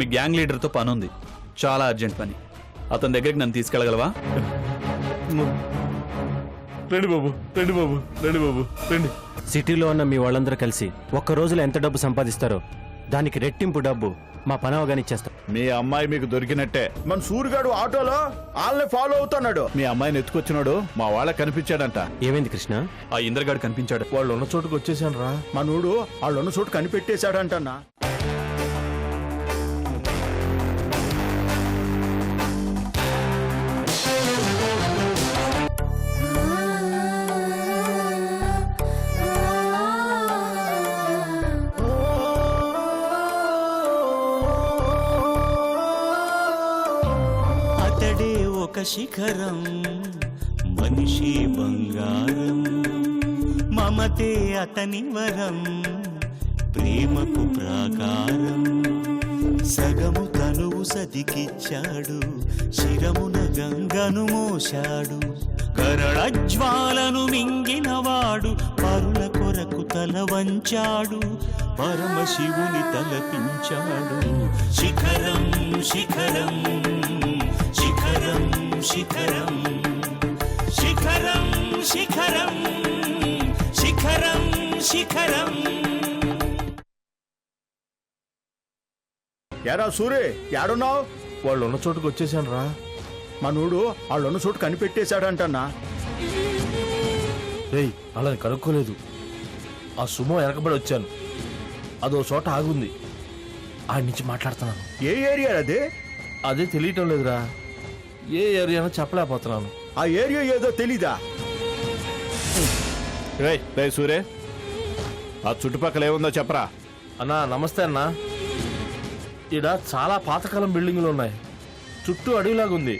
మీ gang లీడర్తో పని ఉంది, చాలా అర్జెంట్ పని. అతని దగ్గరికి నన్ను తీసుకెళ్ళగలవా? రండి బాబు, రండి బాబు, రండి బాబు, రండి. సిటీలో ఉన్న మీ వాళ్ళందరూ కలిసి ఒక్క రోజులో ఎంత డబ్బు సంపాదిస్తారో దానికి రెట్టింపు డబ్బు మా పని అవగానే ఇచ్చేస్తాం. మీ అమ్మాయి మీకు దొరికినట్టే. మన సూర్యగాడు ఆటోలో వాళ్ళని ఫాలో అవుతున్నాడు. మీ అమ్మాయిని ఎత్తుకొచ్చినాడు, మా వాళ్ళకి కనిపించాడంట. ఏమైంది కృష్ణ? ఆ ఇంద్రగాడు కనిపించాడు. వాళ్ళు ఉన్న చోటుకు వచ్చేసాను రా. మనోడు వాళ్ళున్న చోటు కనిపెట్టేశాడంటన్నా. అతడే ఒక శిఖరం, మనిషి బంగారం, మమతే అతని వరం, ప్రేమకు ప్రాకారం. సగము తనువు సతికిచ్చాడు, శిరమున గంగను మోశాడు. కరళజ్వాలను మింగినవాడు, పరుల కొరకు తల వంచాడు, పరమశివుని తలపించాడు. శిఖరం శిఖరం శిఖరం శిఖరం శిఖరం శిఖరం శిఖరం శిఖరం. ఎరా సూరే, ఏడున్నావు? వాళ్ళు ఉన్న చోటుకు వచ్చేసాను రా. మనోడు వాళ్ళున్న చోటు కనిపెట్టేశాడంటన్నా. రేయ్, అలా కనుక్కోలేదు. ఆ సుమో వెనకబడి వచ్చాను, అదో చోట ఆగుంది, ఆడి నుంచి మాట్లాడుతున్నాను. ఏ ఏరియా అది? అదే తెలియటం లేదురా, ఏ ఏరియానో చెప్పలేకపోతున్నాను. ఆ ఏరియా ఏదో తెలీదా? రే సూరే, ఆ చుట్టుపక్కల ఏముందో చెప్పరా. అన్నా నమస్తే అన్నా. ఈడ చాలా పాతకాలం బిల్డింగులు ఉన్నాయి, చుట్టూ అడవిలాగుంది.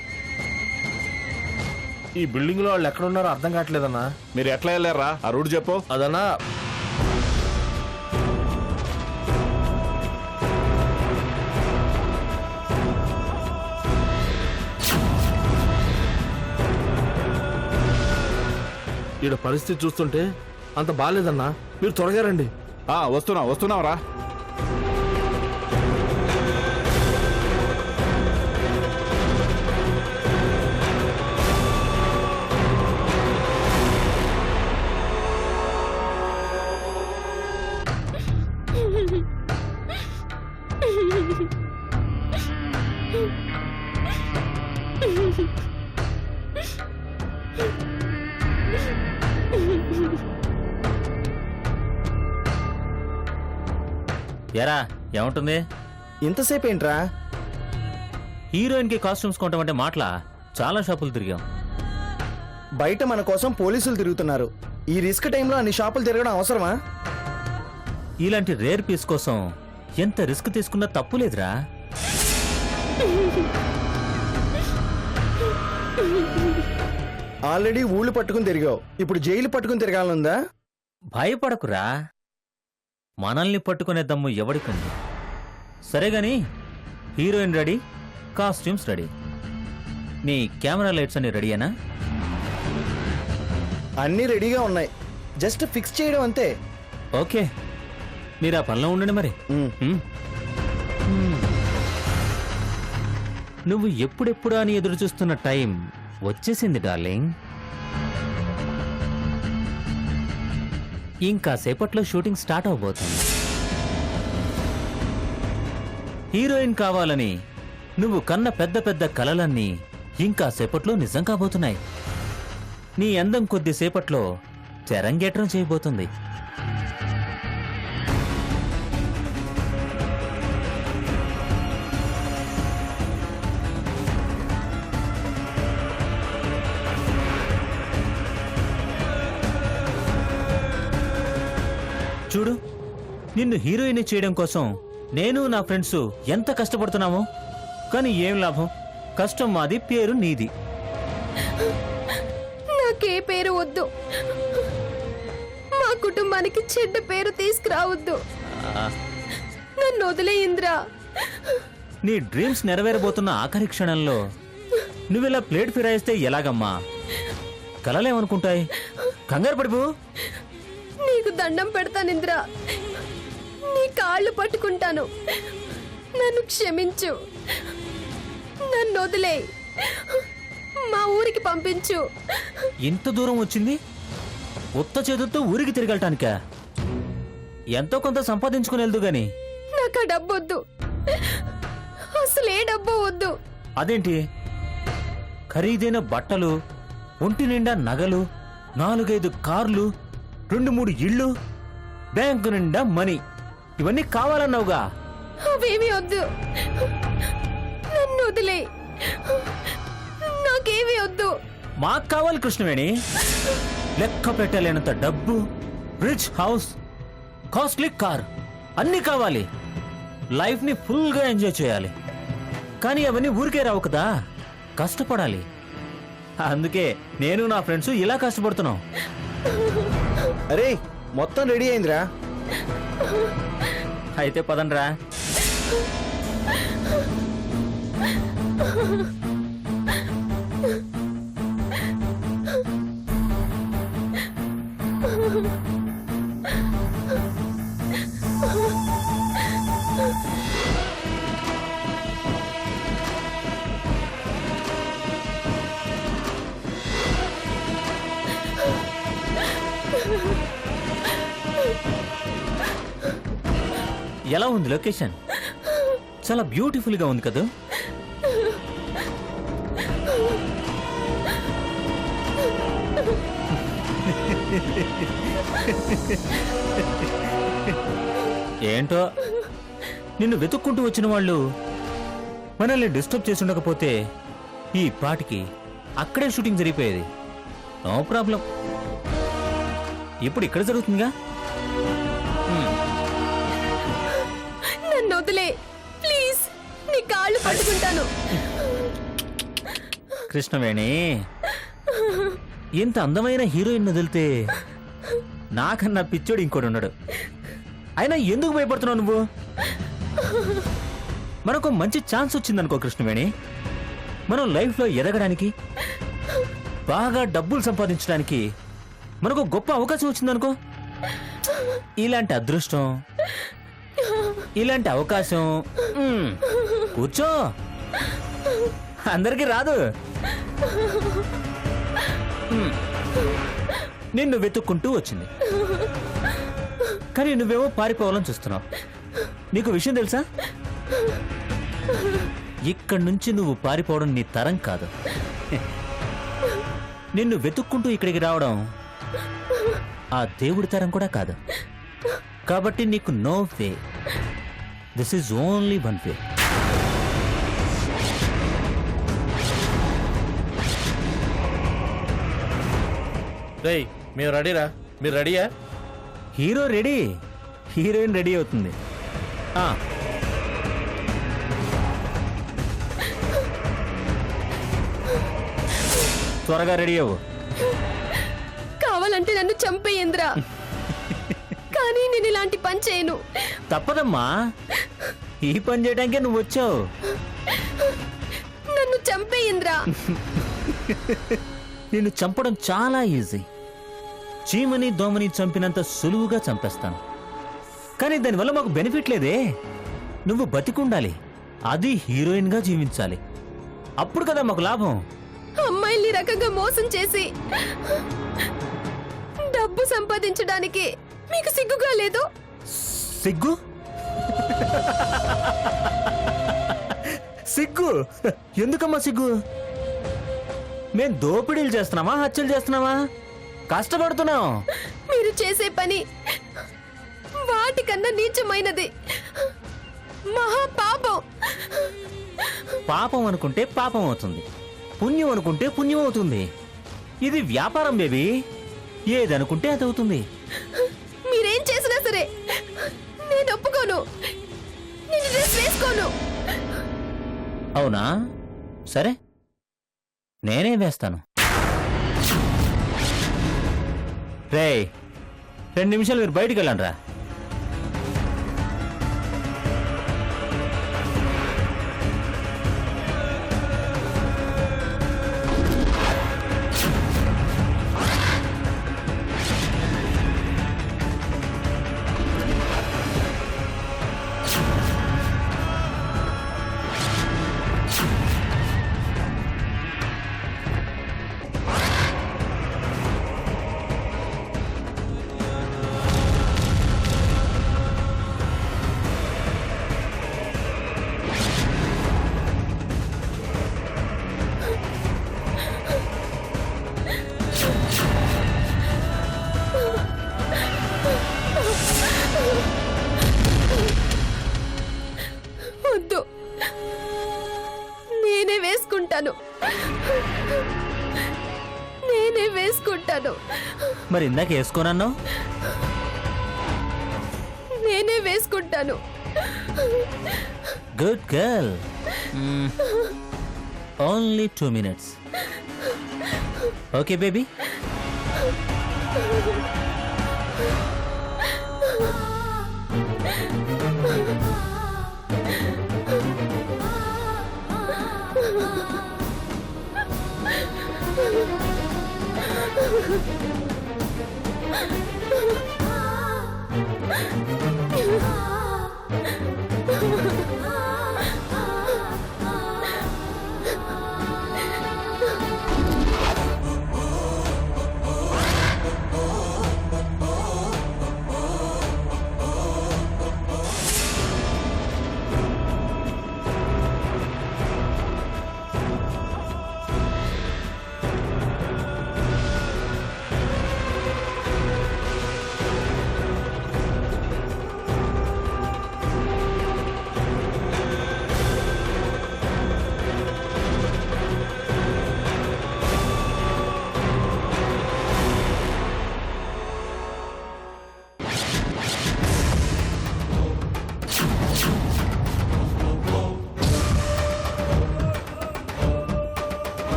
ఈ బిల్డింగ్ లో వాళ్ళు ఎక్కడున్నారో అర్థం కావట్లేదన్నా. మీరు ఎట్లా వెళ్ళారా? ఆ రూట్ చెప్పు. అదన్నా ఈడ పరిస్థితి చూస్తుంటే అంత బాగాలేదన్నా, మీరు త్వరగా రండి. వస్తున్నాం రా. ఎరా ఏముంటుంది? ఇంతసేపు ఏంట్రా? హీరోయిన్ కి కాస్ట్యూమ్స్ కొంటామంటే మాటలా? చాలా షాపులు తిరిగాం. బయట మన కోసం పోలీసులు తిరుగుతున్నారు. ఈ రిస్క్ టైంలో అన్ని షాపులు తిరగడం అవసరమా? ఇలాంటి రేర్ పీస్ కోసం ఎంత రిస్క్ తీసుకున్నా తప్పులేదురా. ఆల్రెడీ ఊళ్ళు పట్టుకుని తిరిగావు, ఇప్పుడు జైలు పట్టుకుని తిరగాలనుందా? భయపడకురా, మనల్ని పట్టుకునే దమ్ము ఎవడికుంది. సరేగాని హీరోయిన్ రెడీ, కాస్ట్యూమ్స్ రెడీ, నీ కెమెరా లైట్స్ అన్ని రెడీయేనా? అన్నీ రెడీగా ఉన్నాయి, జస్ట్ ఫిక్స్ చేయడం అంతే. ఓకే, మీరు ఆ పనిలో ఉండండి మరి. నువ్వు ఎప్పుడెప్పుడు అని ఎదురు చూస్తున్న టైం వచ్చేసింది డార్లింగ్. ఇంకా సేపట్లో షూటింగ్ స్టార్ట్ అవబోతుంది. హీరోయిన్ కావాలని నువ్వు కన్న పెద్ద పెద్ద కలలన్నీ ఇంకా సేపట్లో నిజం కాబోతున్నాయి. నీ అందం కొద్దిసేపట్లో తెరంగేట్రం చేయబోతుంది. చూడు, నిన్ను హీరోయిన్ చేయడం కోసం నేను నా ఫ్రెండ్స్ ఎంత కష్టపడుతున్నామో. కానీ ఏం లాభం? కష్టం మాది, పేరు నీది. నాకే పేరు వద్దు, మా కుటుంబానికి చెడ్డ పేరు తీసుకురావద్దు. నన్ను వదిలే ఇంద్రా. నీ డ్రీమ్స్ నెరవేరబోతున్న ఆఖరి క్షణంలో నువ్విలా ప్లేట్ ఫిరాయిస్తే ఎలాగమ్మా? కలలేమనుకుంటాయి? కంగారు పడిపో. నీకు దండం పెడతాను ఇంద్రా, నీ కాళ్ళు పట్టుకుంటాను. నన్ను క్షమించు. నన్ను వదిలే మా ఊరికి పంపించు. ఇంత దూరం వచ్చింది ఉత్త చేతులతో ఊరికి తిరగలటానికా? ఎంతో కొంత సంపాదించుకుని వెళ్దు గాని. నాకు ఆ డబ్బు వద్దు, అసలే డబ్బు వద్దు. అదేంటి? ఖరీదైన బట్టలు, ఒంటి నిండా నగలు, 4-5 కార్లు, 2-3 ఇళ్ళు, బ్యాంకు నిండా మనీ, ఇవన్నీ కావాలన్నావుగా. అవేమీ వద్దు, నన్ను వదిలే. నాకేమీ వద్దు. మాకు కావాలి కృష్ణవేణి. లెక్క పెట్టలేనంత డబ్బు, రిచ్ హౌస్, కాస్ట్లీ కార్, అన్నీ కావాలి. లైఫ్ ని ఫుల్ గా ఎంజాయ్ చేయాలి. కానీ అవన్నీ ఊరికే రావు కదా, కష్టపడాలి. అందుకే నేను నా ఫ్రెండ్స్ ఇలా కష్టపడుతున్నాం. అరే మొత్తం రెడీ అయిందిరా. అయితే పదండ్రా. ఎలా ఉంది లొకేషన్? చాలా బ్యూటిఫుల్ గా ఉంది కదా. ఏంటో నిన్ను వెతుక్కుంటూ వచ్చిన వాళ్ళు మనల్ని డిస్టర్బ్ చేసి ఉండకపోతే ఈ పాటికి అక్కడే షూటింగ్ జరిగిపోయేది. No problem. ఇప్పుడు ఇక్కడ జరుగుతుందిగా. నన్ను వదిలే ప్లీజ్, నీ కాళ్ళు పట్టుకుంటాను. కృష్ణవేణి, ఇంత అందమైన హీరోయిన్ వదిలితే నాకన్నా పిచ్చోడు ఇంకోటి ఉన్నాడు. అయినా ఎందుకు భయపడుతున్నావు నువ్వు? మనకు మంచి ఛాన్స్ వచ్చిందనుకో కృష్ణవేణి, మనం లైఫ్లో ఎదగడానికి, బాగా డబ్బులు సంపాదించడానికి మనకు గొప్ప అవకాశం వచ్చిందనుకో. ఇలాంటి అదృష్టం, ఇలాంటి అవకాశం కూర్చో, అందరికీ రాదు. నిన్ను వెతుక్కుంటూ వచ్చింది, కానీ నువ్వేమో పారిపోవాలని చూస్తున్నావు. నీకు విషయం తెలుసా? ఇక్కడి నుంచి నువ్వు పారిపోవడం నీ తరం కాదు. నిన్ను వెతుక్కుంటూ ఇక్కడికి రావడం ఆ దేవుడి తరం కూడా కాదు. కాబట్టి నీకు no way. This is only one way. రేయ్ మేము రెడీరా, మీరు రెడీయా? హీరో రెడీ, హీరోయిన్ రెడీ అవుతుంది. త్వరగా రెడీ అవ్వు. కావాలంటే నన్ను చంపేయంద్రా, కానీ నేను ఇలాంటి పని చేయను. తప్పదమ్మా, ఈ పని చేయడానికే నువ్వు వచ్చావు. నన్ను చంపేయంద్రా. నిన్ను చంపడం చాలా ఈజీ. చీమని దోమని చంపినంత సులువుగా చంపేస్తాను. కానీ దానివల్ల మాకు బెనిఫిట్ లేదే. నువ్వు బతికుండాలి, అది హీరోయిన్ గా జీవించాలి. అప్పుడు కదా మాకు లాభం. అమ్మాయిల్ని రకంగా మోసం చేసి డబ్బు సంపాదించడానికి మీకు సిగ్గుగా లేదు? సిగ్గు? సిగ్గు ఎందుకమ్మా సిగ్గు? మేం దోపిడీలు చేస్తున్నామా, హత్యలు చేస్తున్నామా? కష్టపడుతున్నాం. మీరు చేసే పని వాటికన్నా నీచమైనది, మహా పాపం. పాపం అనుకుంటే పాపం అవుతుంది, పుణ్యం అనుకుంటే పుణ్యం అవుతుంది. ఇది వ్యాపారం బేబీ, ఏదనుకుంటే అది అవుతుంది. మీరేం చేసినా సరే నేను ఒప్పుకోను. నేను డ్రెస్ వేసుకోను. అవునా? సరే, నేనే వేస్తాను. రేయ్, 2 నిమిషాలు మీరు బయటికి వెళ్ళండి రా. వేసుకుంటాను. నేనే వేసుకుంటాను. మరి ఇందాక వేసుకోనన్నావు. నేనే వేసుకుంటాను. Good girl. Only 2 minutes. Okay baby.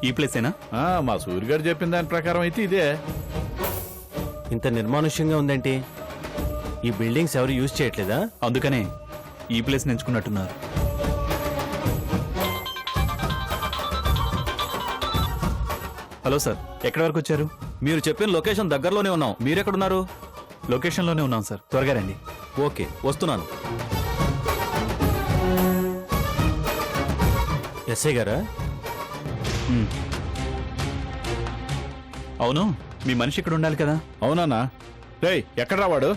ఈ ప్లేసేనా? మా సూర్య గారు చెప్పిన దాని ప్రకారం అయితే ఇదే. ఇంత నిర్మానుష్యంగా ఉందేంటి? ఈ బిల్డింగ్స్ ఎవరు యూజ్ చేయట్లేదా? అందుకనే ఈ ప్లేస్ ఎంచుకున్నట్టున్నారు. హలో సార్, ఎక్కడి వరకు వచ్చారు? మీరు చెప్పిన లొకేషన్ దగ్గరలోనే ఉన్నాం. మీరెక్కడున్నారు? లొకేషన్లోనే ఉన్నాం సార్, త్వరగా రండి. ఓకే, వస్తున్నాను. ఎస్ఐ గారా? అవును, మీ మనిషి ఇక్కడ ఉండాలి కదా? అవునన్నా. రేయ్, ఎక్కడ రావాడు?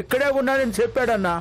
ఇక్కడే ఉన్నానని చెప్పాడన్నా.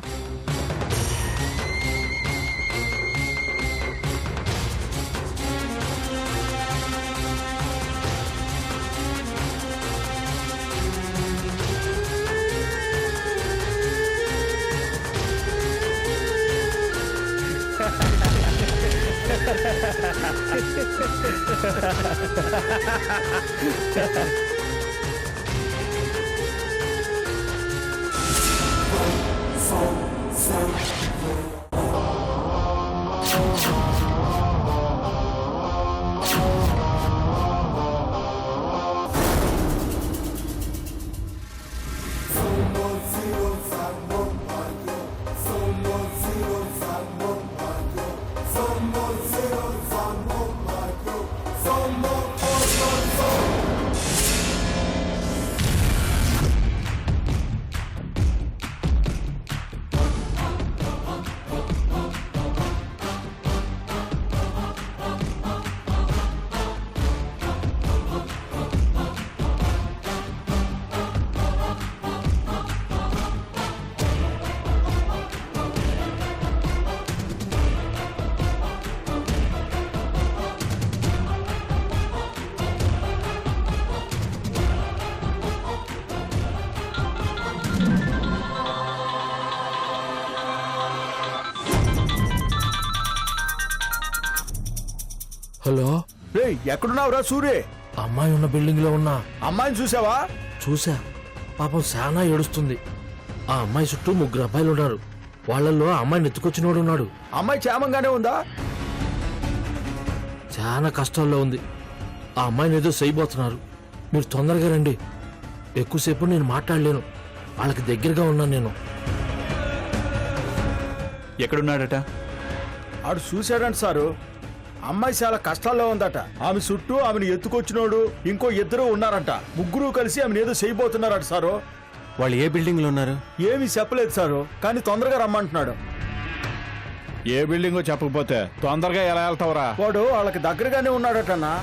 హలో, రేయ్ ఎక్కడున్నావురా సూర్య? అమ్మాయి ఉన్న బిల్డింగ్ లో ఉన్నా. అమ్మాయిని చూసావా? చూసా. పాపం చాలా ఏడుస్తుంది. ఆ అమ్మాయి చుట్టూ 3 అబ్బాయిలు ఉన్నారు. వాళ్ళల్లో ఆ అమ్మాయిని ఎత్తుకొచ్చినోడు ఉన్నాడు. అమ్మాయి క్షేమంగానే ఉందా? చాలా కష్టాల్లో ఉంది. ఆ అమ్మాయిని ఏదో చేయబోతున్నారు. మీరు తొందరగా రండి. ఎక్కువసేపు నేను మాట్లాడలేను. వాళ్ళకి దగ్గరగా ఉన్నాను నేను. ఎక్కడున్నాడట? ఆడు చూశాడంట సారు. అమ్మాయి చాలా కష్టాల్లో ఉందట. ఆమె చుట్టూ ఆమెను ఎత్తుకొచ్చినోడు ఇంకో 2 ఉన్నారంట. 3 కలిసి ఆమెను ఏదో చేయబోతున్నారట సారు. వాళ్ళు ఏ బిల్డింగ్ లో ఉన్నారు? ఏమీ చెప్పలేదు సారు, కానీ తొందరగా రమ్మంటున్నాడు. ఏ బిల్డింగో చెప్పకపోతే తొందరగా ఎలా వెళ్తావురా? వాడు వాళ్ళకి దగ్గరగానే ఉన్నాడటన్నా.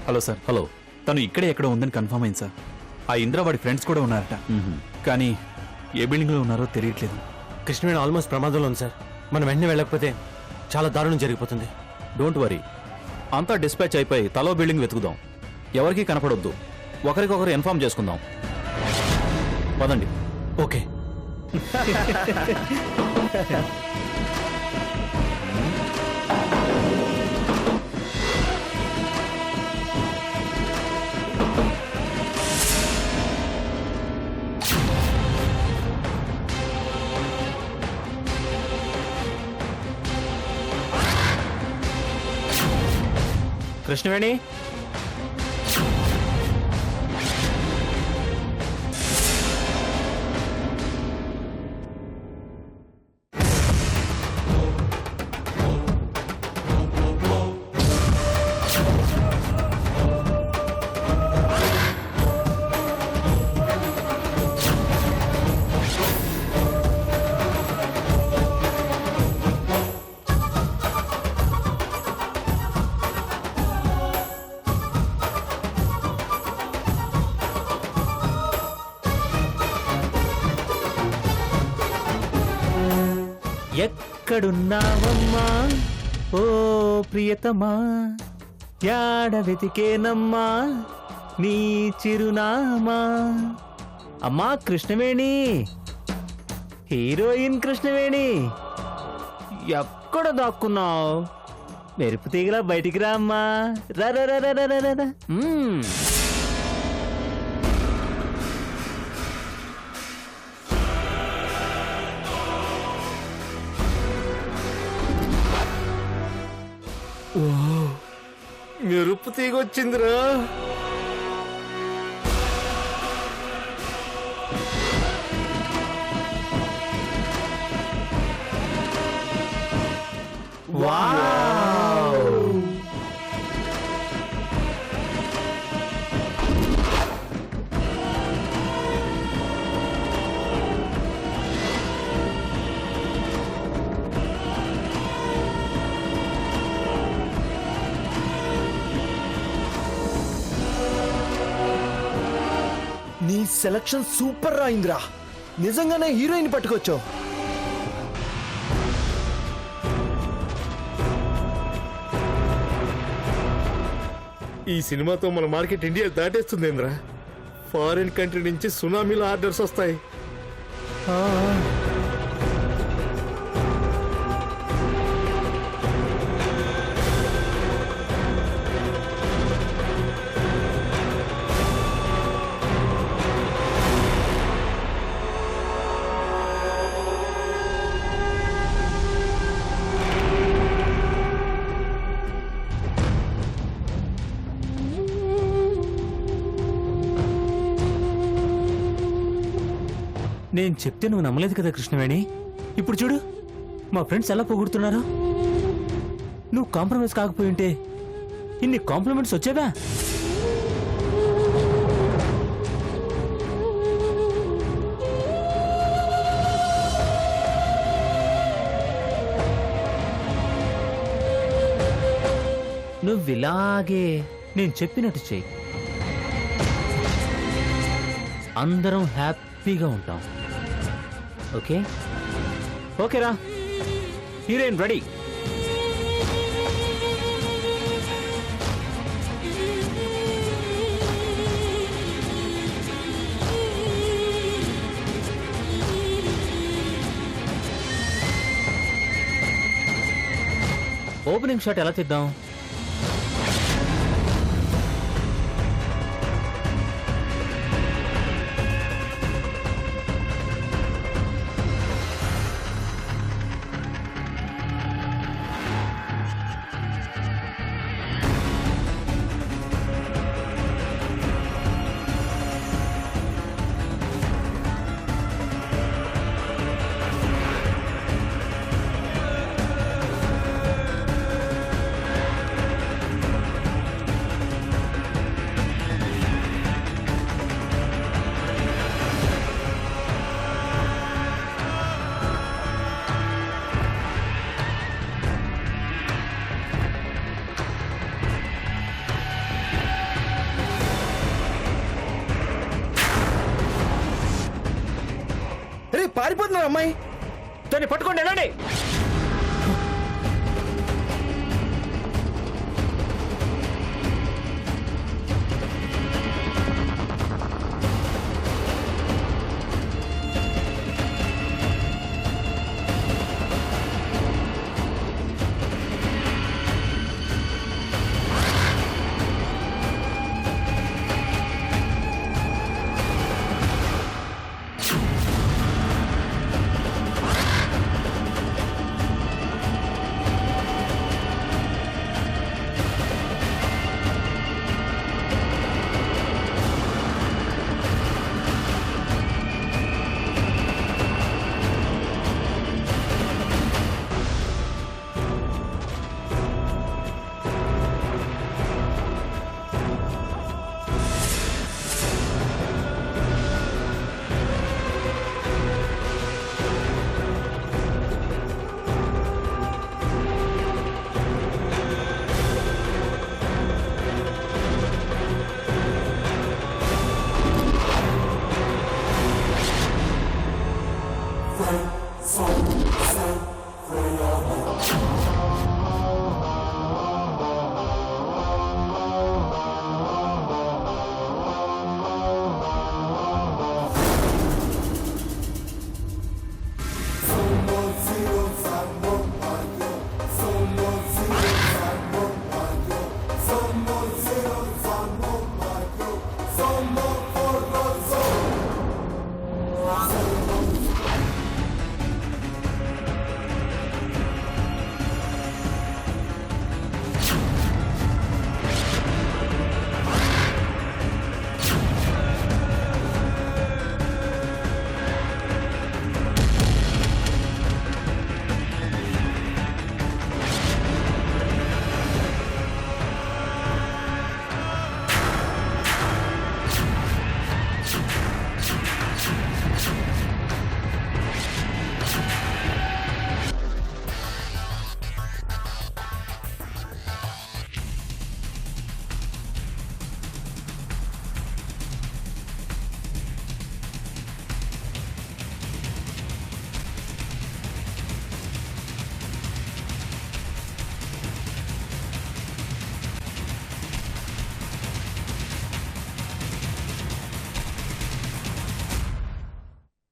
Hello sir. హలో. తను ఇక్కడే ఎక్కడో ఉందని కన్ఫర్మ్ అయింది సార్. ఆ ఇంద్ర వాడి ఫ్రెండ్స్ కూడా ఉన్నారట. కానీ ఏ బిల్డింగ్ లో ఉన్నారో తెలియట్లేదు. కృష్ణవేణి ఆల్మోస్ట్ ప్రమాదంలో ఉంది సార్. మనం వెంటనే వెళ్ళకపోతే చాలా దారుణం జరిగిపోతుంది. డోంట్ వరీ, అంతా డిస్పాచ్ అయిపోయి తలో బిల్డింగ్ వెతుకుదాం. ఎవరికీ కనపడొద్దు, ఒకరికొకరు ఇన్ఫార్మ్ చేసుకుందాం. పదండి. ఓకే. కృష్ణవేణి, ఎక్కడున్నావమ్మా ఓ ప్రియతమా, యాడ వెతికేనమ్మా నీ చిరునామా. అమ్మా కృష్ణవేణి, హీరోయిన్ కృష్ణవేణి, ఎక్కడ దాక్కున్నావు? మెరుపు తీగలా బయటికి రా అమ్మా. రా రా రా రా రా రా రా. మెరుపు తీగ వచ్చిందిరా. నీ సెలక్షన్ సూపర్ రా ఇంద్ర, నిజంగానే హీరోయిన్ పట్టుకొచ్చావు. ఈ సినిమాతో మన మార్కెట్ ఇండియా దాటేస్తుంది ఇంద్ర. ఫారిన్ కంట్రీ నుంచి సునామీలో ఆర్డర్స్ వస్తాయి. నేను చెప్తే నువ్వు నమ్మలేదు కదా కృష్ణవేణి. ఇప్పుడు చూడు మా ఫ్రెండ్స్ ఎలా పొగుడుతున్నారు. నువ్వు కాంప్రమైజ్ కాకపోయి ఉంటే ఇన్ని కాంప్లిమెంట్స్ వచ్చేవా? నువ్విలాగే నేను చెప్పినట్టు చెయ్యి, అందరం హ్యాపీగా ఉంటాం. ఓకే ఓకేరా, హీరోయిన్ రెడీ. ఓపెనింగ్ షాట్ ఎలా తీద్దాం? పారిపోతున్నారు అమ్మాయి. దాన్ని పట్టుకోండి వెళ్ళండి